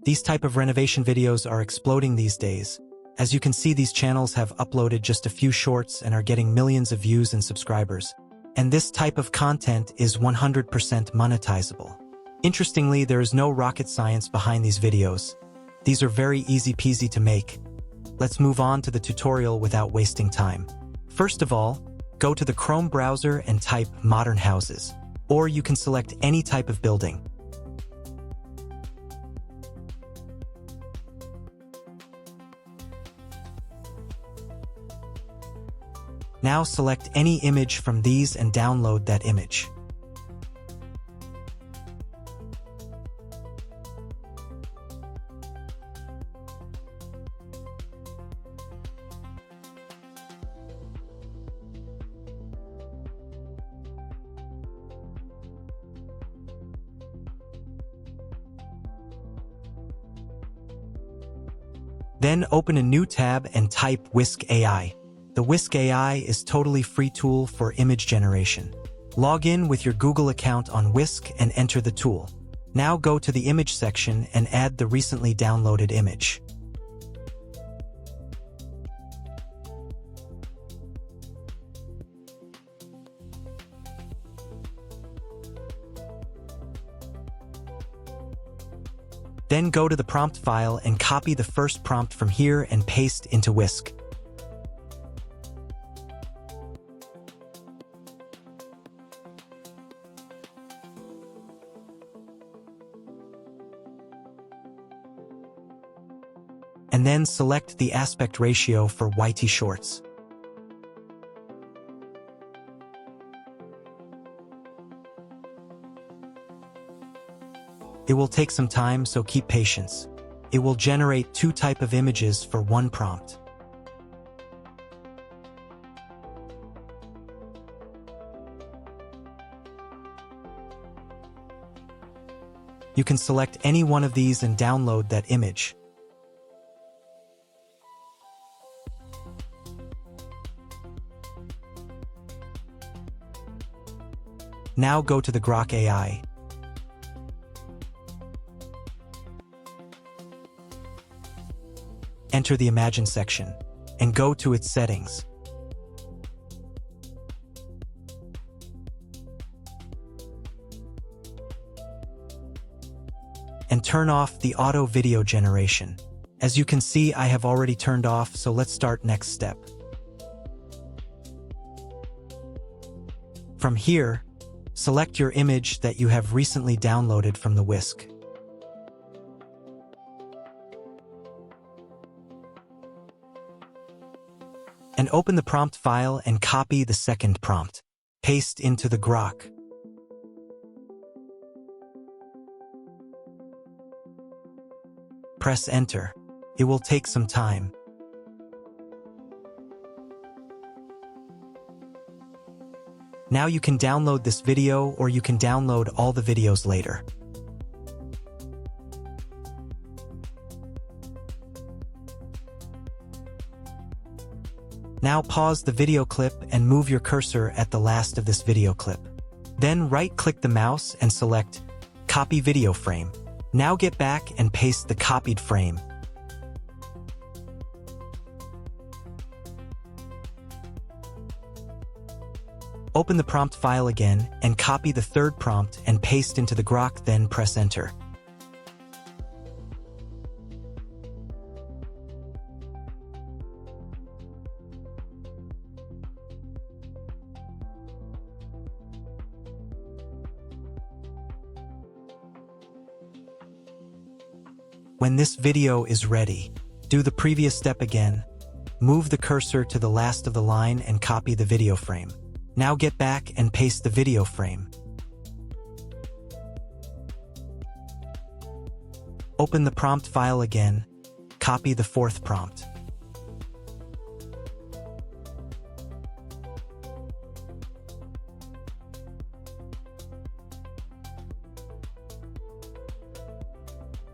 These type of renovation videos are exploding these days. As you can see, these channels have uploaded just a few shorts and are getting millions of views and subscribers. And this type of content is 100% monetizable. Interestingly, there is no rocket science behind these videos. These are very easy peasy to make. Let's move on to the tutorial without wasting time. First of all, go to the Chrome browser and type modern houses. Or you can select any type of building. Now select any image from these and download that image. Then open a new tab and type Whisk AI. The Whisk AI is totally free tool for image generation. Log in with your Google account on Whisk and enter the tool. Now go to the image section and add the recently downloaded image. Then go to the prompt file and copy the first prompt from here and paste into Whisk. And then select the aspect ratio for YT shorts. It will take some time, so keep patience. It will generate 2 types of images for 1 prompt. You can select any one of these and download that image. Now go to the Grok AI. Enter the Imagine section, and go to its settings. And turn off the auto video generation. As you can see, I have already turned off, so let's start next step. From here, select your image that you have recently downloaded from the Whisk. And open the prompt file and copy the second prompt. Paste into the Grok. Press enter. It will take some time. Now you can download this video, or you can download all the videos later. Now pause the video clip and move your cursor at the last of this video clip. Then right-click the mouse and select Copy Video Frame. Now get back and paste the copied frame. Open the prompt file again and copy the third prompt and paste into the Grok, then press enter. When this video is ready, do the previous step again. Move the cursor to the last of the line and copy the video frame. Now get back and paste the video frame. Open the prompt file again, copy the fourth prompt.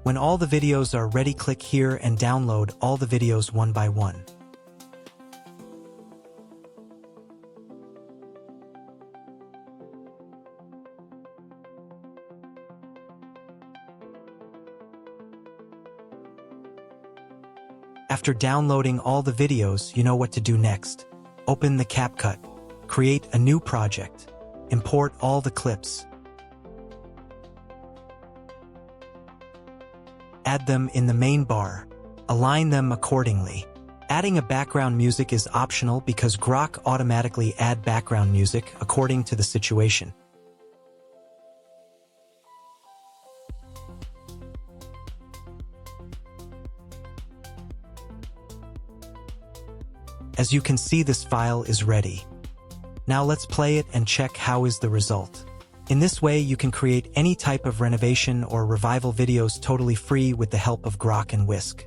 When all the videos are ready, click here and download all the videos one by one. After downloading all the videos, you know what to do next. Open the CapCut, create a new project, import all the clips, add them in the main bar, align them accordingly. Adding a background music is optional because Grok automatically add background music according to the situation. As you can see, this file is ready. Now let's play it and check how is the result. In this way, you can create any type of renovation or revival videos totally free with the help of Grok and Whisk.